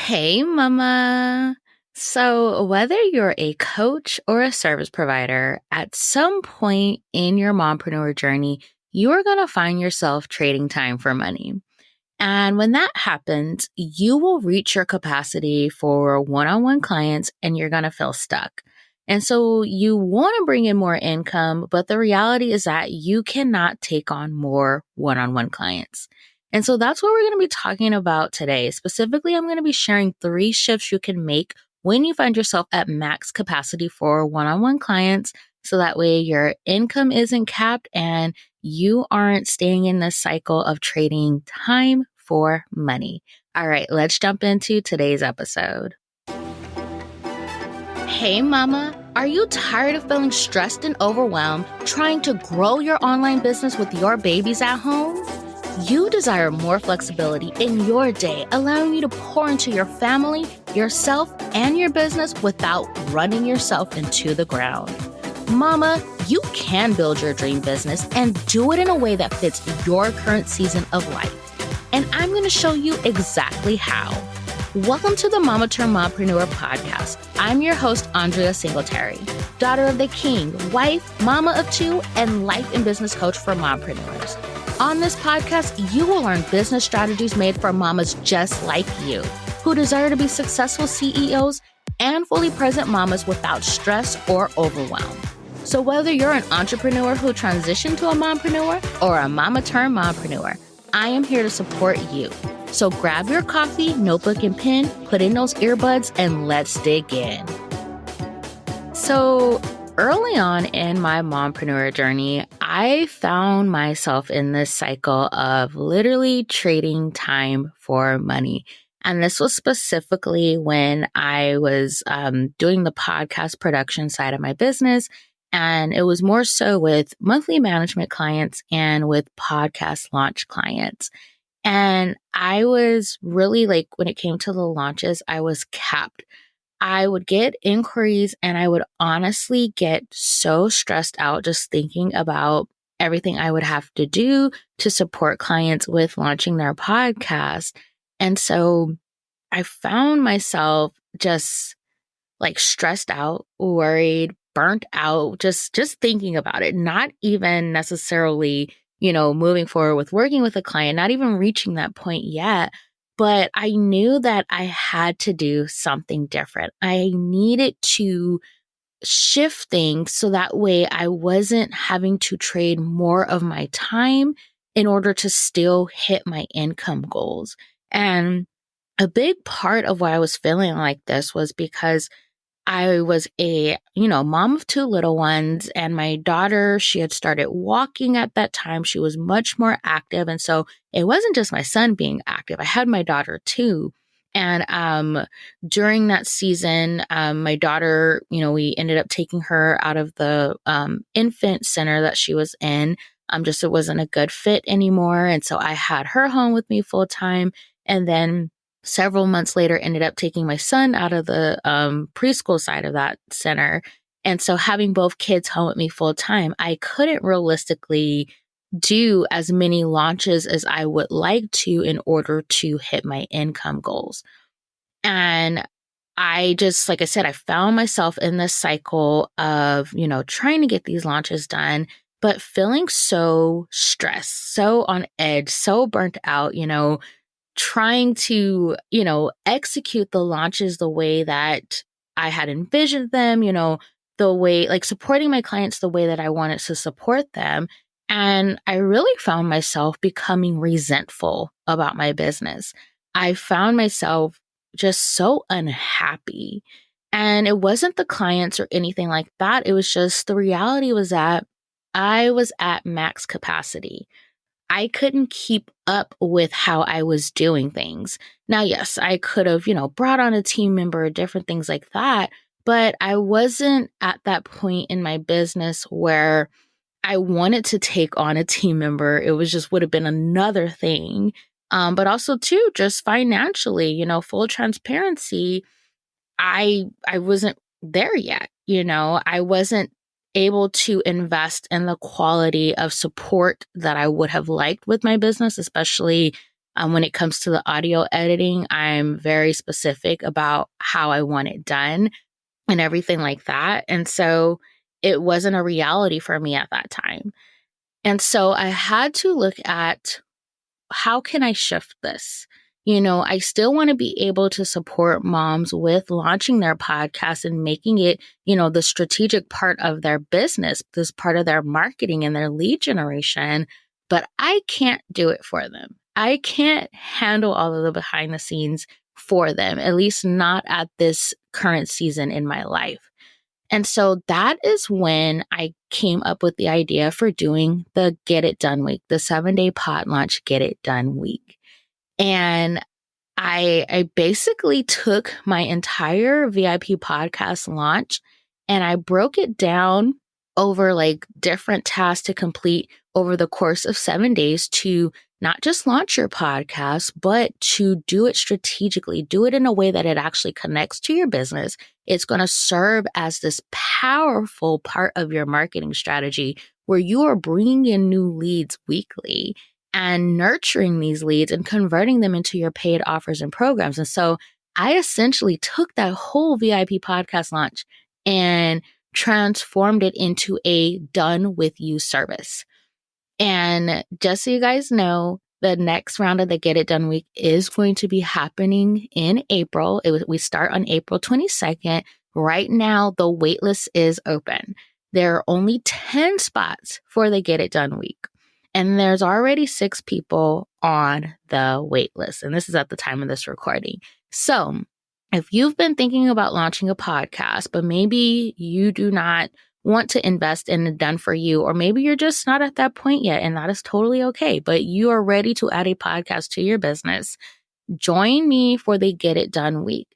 Hey, mama. So, whether you're a coach or a service provider, at some point in your mompreneur journey, you are going to find yourself trading time for money. And when that happens, you will reach your capacity for one on one clients and you're going to feel stuck. And so you want to bring in more income, but the reality is that you cannot take on more one on one clients. And so that's what we're going to be talking about today. Specifically, I'm going to be sharing 3 shifts you can make when you find yourself at max capacity for one on one clients. So that way your income isn't capped and you aren't staying in this cycle of trading time for money. All right, let's jump into today's episode. Hey, mama, are you tired of feeling stressed and overwhelmed trying to grow your online business with your babies at home? You desire more flexibility in your day, allowing you to pour into your family, yourself, and your business without running yourself into the ground. Mama, you can build your dream business and do it in a way that fits your current season of life. And I'm going to show you exactly how. Welcome to the Mama Turned Mompreneur podcast. I'm your host, Andrea Singletary, daughter of the king, wife, mama of 2, and life and business coach for mompreneurs. On this podcast, you will learn business strategies made for mamas just like you, who desire to be successful CEOs and fully present mamas without stress or overwhelm. So whether you're an entrepreneur who transitioned to a mompreneur or a mama turned mompreneur, I am here to support you. So grab your coffee, notebook, and pen, put in those earbuds, and let's dig in. So early on in my mompreneur journey, I found myself in this cycle of literally trading time for money. And this was specifically when I was doing the podcast production side of my business. And it was more so with monthly management clients and with podcast launch clients. And I was really when it came to the launches, I was capped. I would get inquiries and I would honestly get so stressed out just thinking about everything I would have to do to support clients with launching their podcast. And so I found myself just stressed out, worried, burnt out, just thinking about it, not even necessarily, moving forward with working with a client, not even reaching that point yet. But I knew that I had to do something different. I needed to shift things so that way I wasn't having to trade more of my time in order to still hit my income goals. And a big part of why I was feeling like this was because I was a, mom of 2 little ones, and my daughter, she had started walking at that time. She was much more active. And so it wasn't just my son being active. I had my daughter too. And during that season, my daughter, we ended up taking her out of the infant center that she was in. Just it wasn't a good fit anymore. And so I had her home with me full time. And then several months later, ended up taking my son out of the preschool side of that center. And so having both kids home with me full time, I couldn't realistically do as many launches as I would like to in order to hit my income goals. And I just, like I said, I found myself in this cycle of, trying to get these launches done, but feeling so stressed, so on edge, so burnt out, trying to, execute the launches the way that I had envisioned them, the way, supporting my clients the way that I wanted to support them. And I really found myself becoming resentful about my business. I found myself just so unhappy. And it wasn't the clients or anything like that. It was just the reality was that I was at max capacity. I couldn't keep up with how I was doing things. Now, yes, I could have, brought on a team member, different things like that, but I wasn't at that point in my business where I wanted to take on a team member. It was just would have been another thing. But also too, just financially, full transparency, I wasn't there yet. I wasn't able to invest in the quality of support that I would have liked with my business, especially When it comes to the audio editing, I'm very specific about how I want it done and everything like that. And so it wasn't a reality for me at that time. And so I had to look at, how can I shift this? I still want to be able to support moms with launching their podcast and making it, the strategic part of their business, this part of their marketing and their lead generation, but I can't do it for them. I can't handle all of the behind the scenes for them, at least not at this current season in my life. And so that is when I came up with the idea for doing the Get It Done Week, the 7-day pod launch Get It Done Week. And I basically took my entire VIP podcast launch and I broke it down over like different tasks to complete over the course of 7 days to not just launch your podcast, but to do it strategically, do it in a way that it actually connects to your business. It's going to serve as this powerful part of your marketing strategy where you are bringing in new leads weekly and nurturing these leads and converting them into your paid offers and programs. And so I essentially took that whole VIP podcast launch and transformed it into a done with you service. And just so you guys know, the next round of the Get It Done Week is going to be happening in April. We start on April 22nd. Right now, the waitlist is open. There are only 10 spots for the Get It Done Week. And there's already 6 people on the waitlist. And this is at the time of this recording. So if you've been thinking about launching a podcast, but maybe you do not want to invest in a done for you, or maybe you're just not at that point yet, and that is totally okay, but you are ready to add a podcast to your business, join me for the Get It Done Week.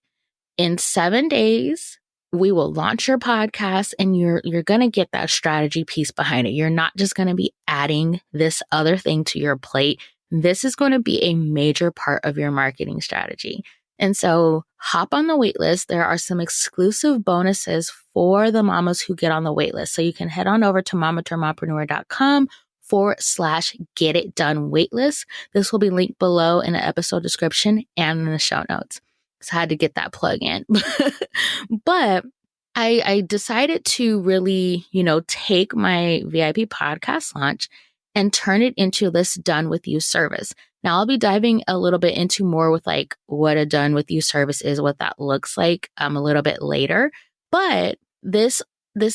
In 7 days, we will launch your podcast and you're going to get that strategy piece behind it. You're not just going to be adding this other thing to your plate. This is going to be a major part of your marketing strategy. And so hop on the waitlist. There are some exclusive bonuses for the mamas who get on the waitlist. So you can head on over to mamaturnedmompreneur.com/get it done waitlist. This will be linked below in the episode description and in the show notes. So I had to get that plug in. But I decided to really, take my VIP podcast launch and turn it into this done with you service. Now I'll be diving a little bit into more with like what a done with you service is, what that looks like a little bit later. But this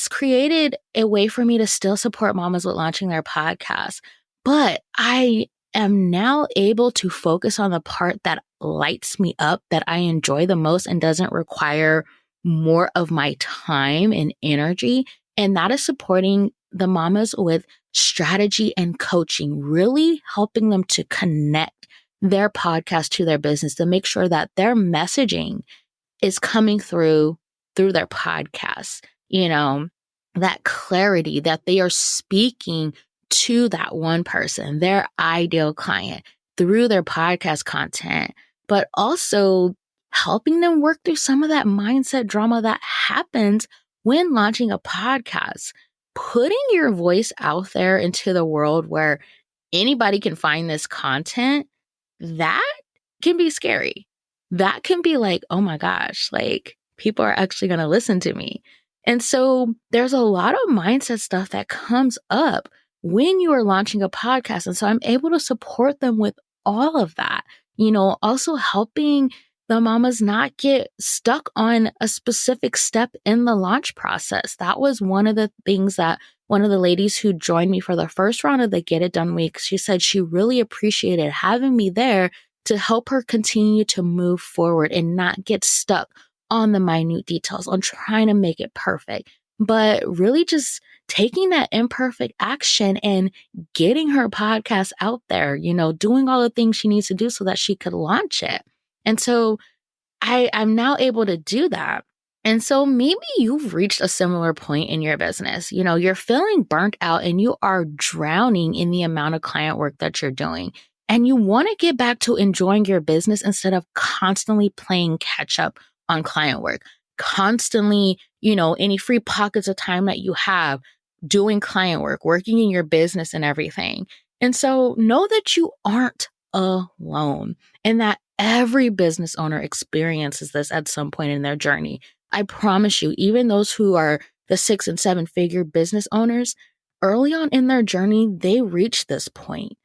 created a way for me to still support mamas with launching their podcast. But I am now able to focus on the part that lights me up, that I enjoy the most and doesn't require more of my time and energy. And that is supporting the mamas with strategy and coaching, really helping them to connect their podcast to their business, to make sure that their messaging is coming through their podcast, that clarity that they are speaking to that one person, their ideal client, through their podcast content, but also helping them work through some of that mindset drama that happens when launching a podcast. Putting your voice out there into the world where anybody can find this content, that can be scary. That can be like, oh my gosh, like people are actually going to listen to me. And so there's a lot of mindset stuff that comes up when you are launching a podcast. And so I'm able to support them with all of that, also helping the mamas not get stuck on a specific step in the launch process. That was one of the things that one of the ladies who joined me for the first round of the Get It Done Week, she said she really appreciated having me there to help her continue to move forward and not get stuck on the minute details, on trying to make it perfect, but really just taking that imperfect action and getting her podcast out there, doing all the things she needs to do so that she could launch it. And so I'm now able to do that. And so maybe you've reached a similar point in your business. You're feeling burnt out and you are drowning in the amount of client work that you're doing. And you want to get back to enjoying your business instead of constantly playing catch up on client work, constantly, any free pockets of time that you have doing client work, working in your business and everything. And so know that you aren't alone, and that every business owner experiences this at some point in their journey. I promise you, even those who are the 6 and 7 figure business owners, early on in their journey, they reach this point.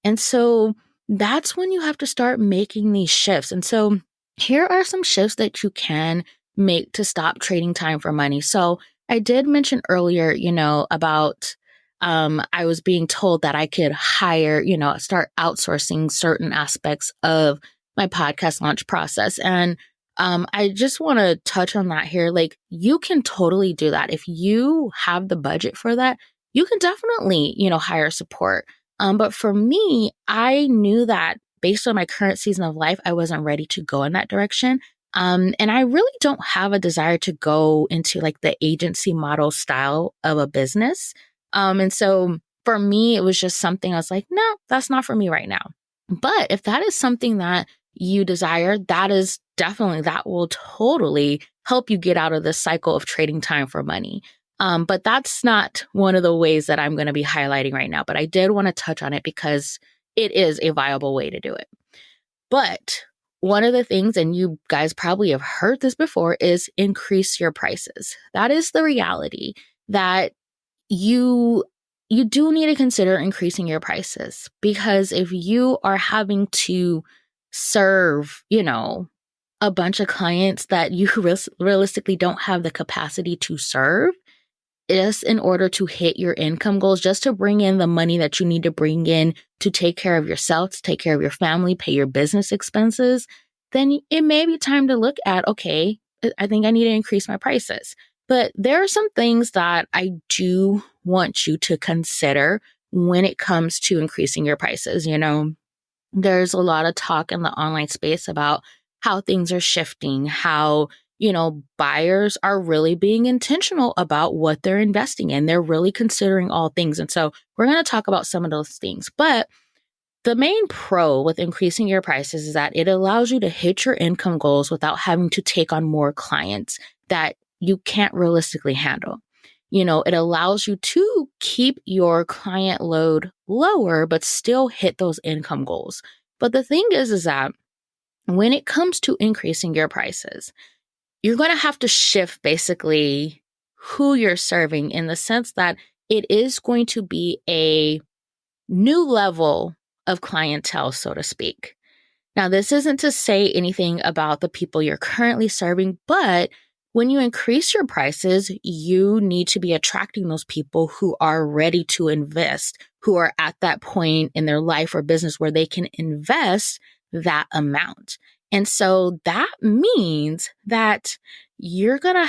And so that's when you have to start making these shifts. And so here are some shifts that you can make to stop trading time for money. So I did mention earlier, about I was being told that I could hire, start outsourcing certain aspects of my podcast launch process. And I just want to touch on that here. Like, you can totally do that. If you have the budget for that, you can definitely, hire support. But for me, I knew that based on my current season of life, I wasn't ready to go in that direction. And I really don't have a desire to go into like the agency model style of a business. And so for me, it was just something I was like, no, that's not for me right now. But if that is something that you desire, that will totally help you get out of this cycle of trading time for money. But that's not one of the ways that I'm going to be highlighting right now. But I did want to touch on it because it is a viable way to do it. But one of the things, and you guys probably have heard this before, is increase your prices. That is the reality, that you do need to consider increasing your prices, because if you are having to serve, a bunch of clients that you realistically don't have the capacity to serve, just in order to hit your income goals, just to bring in the money that you need to bring in to take care of yourself, to take care of your family, pay your business expenses, then it may be time to look at, okay, I think I need to increase my prices. But there are some things that I do want you to consider when it comes to increasing your prices. There's a lot of talk in the online space about how things are shifting, how buyers are really being intentional about what they're investing in. They're really considering all things. And so we're going to talk about some of those things. But the main pro with increasing your prices is that it allows you to hit your income goals without having to take on more clients that you can't realistically handle. It allows you to keep your client load lower, but still hit those income goals. But the thing is that when it comes to increasing your prices, you're going to have to shift basically who you're serving, in the sense that it is going to be a new level of clientele, so to speak. Now, this isn't to say anything about the people you're currently serving, but when you increase your prices, you need to be attracting those people who are ready to invest, who are at that point in their life or business where they can invest that amount. And so that means that you're going to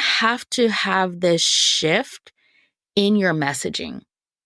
have this shift in your messaging.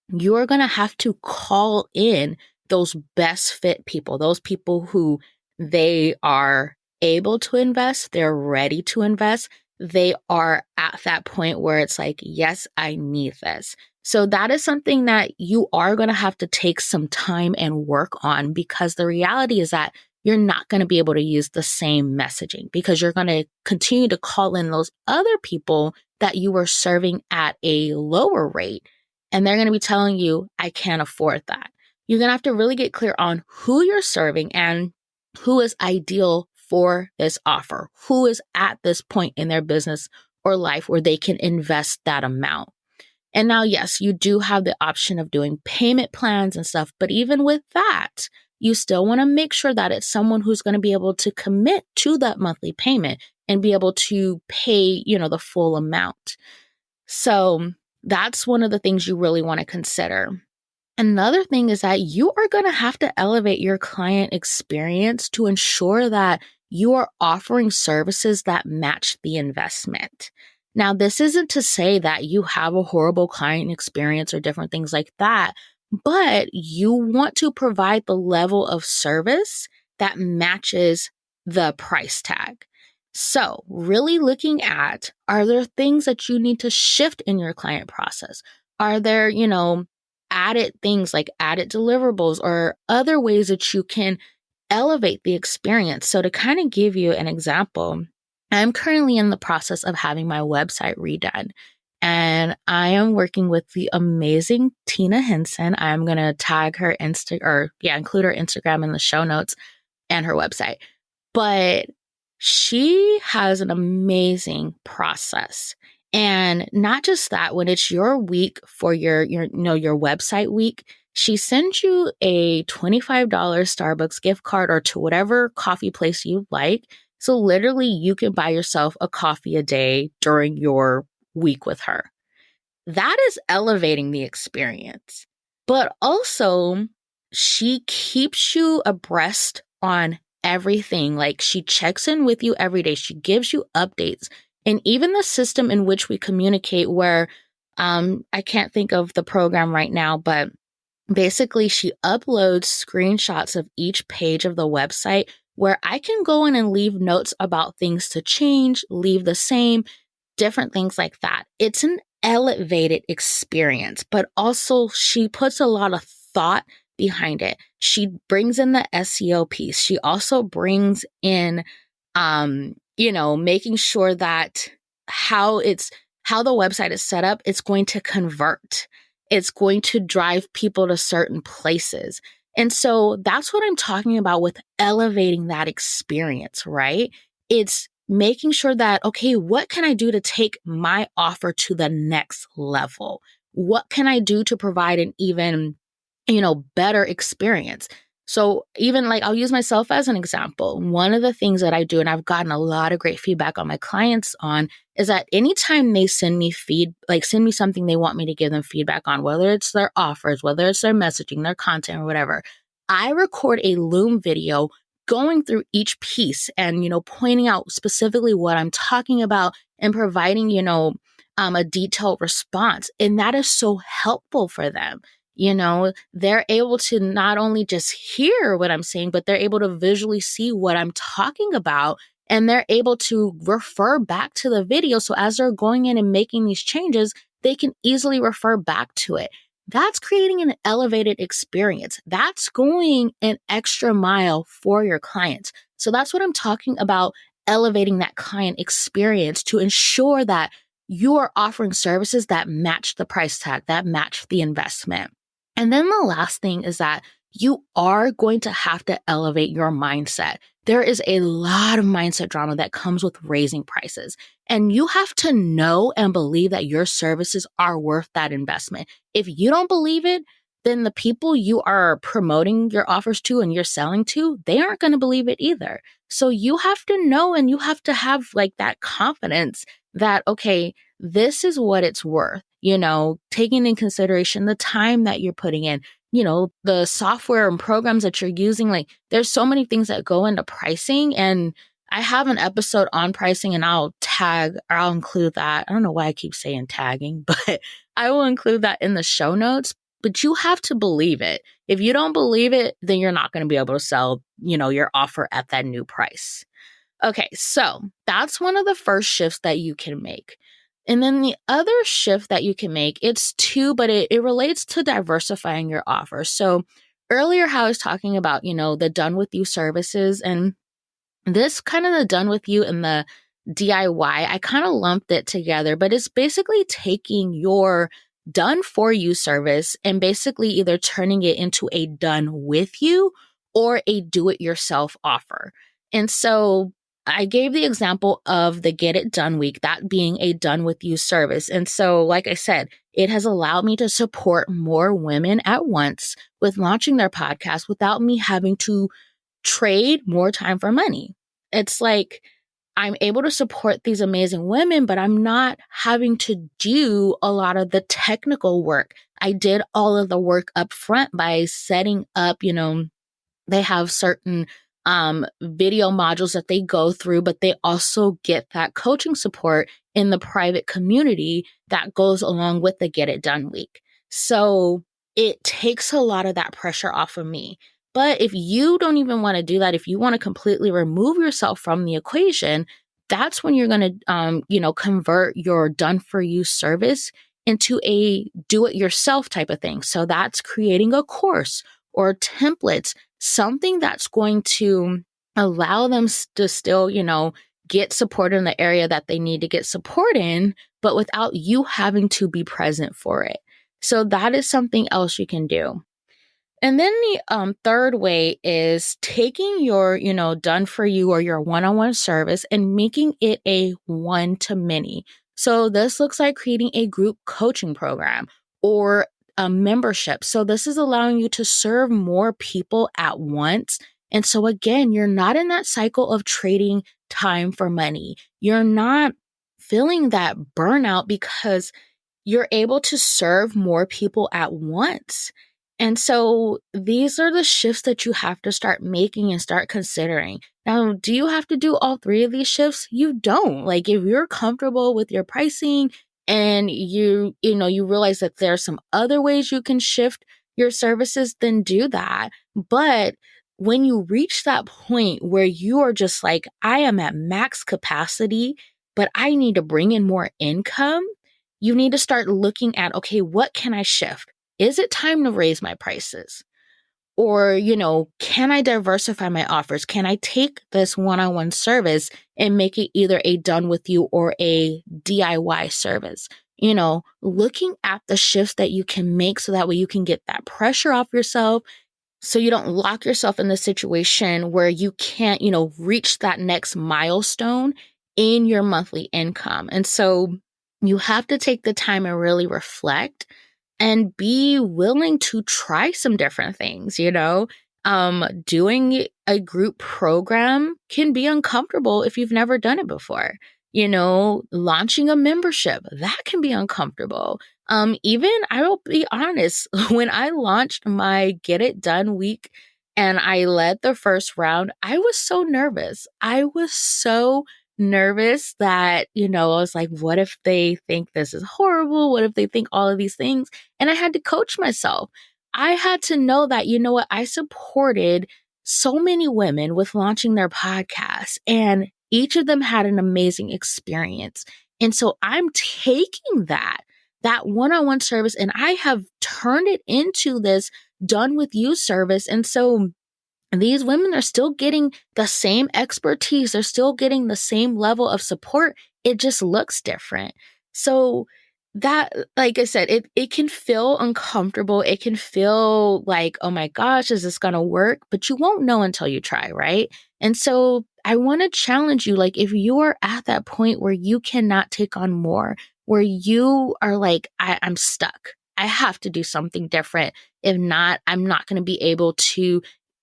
You're going to have to call in those best fit people, those people who they are able to invest, they're ready to invest, they are at that point where it's like, yes, I need this. So that is something that you are going to have to take some time and work on, because the reality is that you're not going to be able to use the same messaging, because you're going to continue to call in those other people that you were serving at a lower rate. And they're going to be telling you, I can't afford that. You're going to have to really get clear on who you're serving and who is ideal for this offer, who is at this point in their business or life where they can invest that amount. And now, yes, you do have the option of doing payment plans and stuff, but even with that, you still want to make sure that it's someone who's going to be able to commit to that monthly payment and be able to pay, the full amount. So that's one of the things you really want to consider. Another thing is that you are going to have to elevate your client experience to ensure that you are offering services that match the investment. Now, this isn't to say that you have a horrible client experience or different things like that, but you want to provide the level of service that matches the price tag. So really looking at, are there things that you need to shift in your client process? Are there, added things like added deliverables or other ways that you can elevate the experience? So to kind of give you an example, I'm currently in the process of having my website redone. And I am working with the amazing Tina Henson. I'm going to tag her include her Instagram in the show notes and her website. But she has an amazing process. And not just that, when it's your week for your website week, she sends you a $25 Starbucks gift card or to whatever coffee place you like. So literally you can buy yourself a coffee a day during your week with her. That is elevating the experience. But also, she keeps you abreast on everything. Like, she checks in with you every day. She gives you updates. And even the system in which we communicate, where I can't think of the program right now, but basically she uploads screenshots of each page of the website where I can go in and leave notes about things to change, leave the same, different things like that. It's an elevated experience, but also she puts a lot of thought behind it. She brings in the SEO piece. She also brings in, making sure that how the website is set up, it's going to convert. It's going to drive people to certain places. And so that's what I'm talking about with elevating that experience, right? It's making sure that, okay, what can I do to take my offer to the next level? What can I do to provide an even, better experience? So even like, I'll use myself as an example. One of the things that I do, and I've gotten a lot of great feedback on my clients on, is that anytime they send me something they want me to give them feedback on, whether it's their offers, whether it's their messaging, their content, or whatever, I record a Loom video going through each piece and, pointing out specifically what I'm talking about and providing, a detailed response. And that is so helpful for them. They're able to not only just hear what I'm saying, but they're able to visually see what I'm talking about. And they're able to refer back to the video. So as they're going in and making these changes, they can easily refer back to it. That's creating an elevated experience. That's going an extra mile for your clients. So that's what I'm talking about, elevating that client experience to ensure that you are offering services that match the price tag, that match the investment. And then the last thing is that you are going to have to elevate your mindset. There is a lot of mindset drama that comes with raising prices. And you have to know and believe that your services are worth that investment. If you don't believe it, then the people you are promoting your offers to and you're selling to, they aren't going to believe it either. So you have to know, and you have to have like that confidence that, okay, this is what it's worth, taking in consideration the time that you're putting in, the software and programs that you're using. Like, there's so many things that go into pricing, and I have an episode on pricing, and I'll include that. I don't know why I keep saying tagging, but I will include that in the show notes. But you have to believe it. If you don't believe it, then you're not going to be able to sell, your offer at that new price. Okay, so that's one of the first shifts that you can make. And then the other shift that you can make, it's two, but it relates to diversifying your offer. So earlier, how I was talking about, the done with you services, and this kind of the done with you and the DIY, I kind of lumped it together, but it's basically taking your done for you service and basically either turning it into a done with you or a do it yourself offer. And so I gave the example of the Get It Done week, that being a done with you service. And so, like I said, it has allowed me to support more women at once with launching their podcast without me having to trade more time for money. It's like I'm able to support these amazing women, but I'm not having to do a lot of the technical work. I did all of the work up front by setting up, they have certain video modules that they go through, but they also get that coaching support in the private community that goes along with the Get It Done week. So it takes a lot of that pressure off of me. But if you don't even want to do that, if you want to completely remove yourself from the equation, that's when you're going to, convert your done for you service into a do it yourself type of thing. So that's creating a course or templates, something that's going to allow them to still, get support in the area that they need to get support in, but without you having to be present for it. So that is something else you can do. And then the third way is taking your, done for you or your one-on-one service and making it a one-to-many. So this looks like creating a group coaching program or a membership. So this is allowing you to serve more people at once. And so again, you're not in that cycle of trading time for money. You're not feeling that burnout because you're able to serve more people at once. And so these are the shifts that you have to start making and start considering. Now, do you have to do all three of these shifts? You don't. Like if you're comfortable with your pricing and you realize that there are some other ways you can shift your services, then do that. But when you reach that point where you are just like, I am at max capacity, but I need to bring in more income, you need to start looking at, okay, what can I shift? Is it time to raise my prices? Or, can I diversify my offers? Can I take this one-on-one service and make it either a done with you or a DIY service? Looking at the shifts that you can make so that way you can get that pressure off yourself so you don't lock yourself in the situation where you can't, reach that next milestone in your monthly income. And so you have to take the time and really reflect and be willing to try some different things, doing a group program can be uncomfortable if you've never done it before. Launching a membership, that can be uncomfortable. Even, I will be honest, when I launched my Get It Done week and I led the first round, I was so nervous. I was so nervous that, I was like, what if they think this is horrible? What if they think all of these things? And I had to coach myself. I had to know that, I supported so many women with launching their podcasts and each of them had an amazing experience. And so I'm taking that one-on-one service and I have turned it into this done with you service. And so these women are still getting the same expertise. They're still getting the same level of support. It just looks different. So that, like I said, it can feel uncomfortable. It can feel like, oh my gosh, is this going to work? But you won't know until you try, right? And so I want to challenge you, like if you are at that point where you cannot take on more, where you are like, I'm stuck. I have to do something different. If not, I'm not going to be able to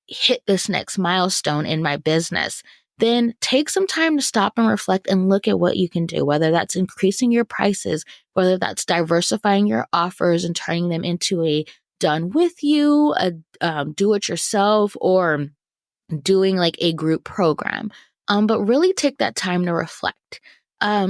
hit this next milestone in my business. Then take some time to stop and reflect and look at what you can do, whether that's increasing your prices, whether that's diversifying your offers and turning them into a done with you, a do it yourself, or doing like a group program. But really take that time to reflect.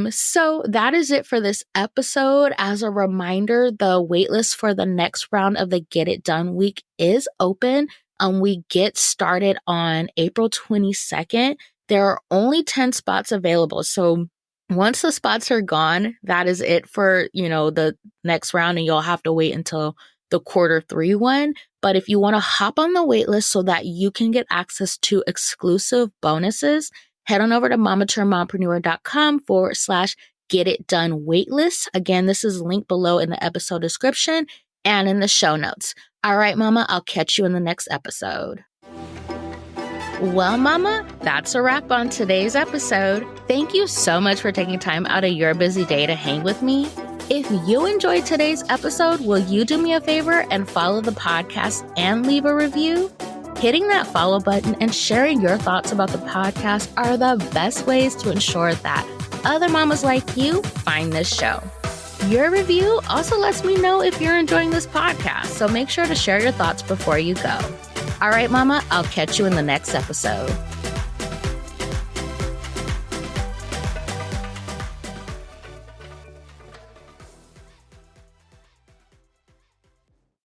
So that is it for this episode. As a reminder, the waitlist for the next round of the Get It Done week is open. We get started on April 22nd. There are only 10 spots available. So once the spots are gone, that is it for, the next round, and you'll have to wait until the Q3 one. But if you want to hop on the wait list so that you can get access to exclusive bonuses, head on over to mamaturnedmompreneur.com/get it done waitlist. Again, this is linked below in the episode description and in the show notes. All right, Mama, I'll catch you in the next episode. Well, Mama, that's a wrap on today's episode. Thank you so much for taking time out of your busy day to hang with me. If you enjoyed today's episode, will you do me a favor and follow the podcast and leave a review? Hitting that follow button and sharing your thoughts about the podcast are the best ways to ensure that other mamas like you find this show. Your review also lets me know if you're enjoying this podcast, so make sure to share your thoughts before you go. All right, Mama, I'll catch you in the next episode.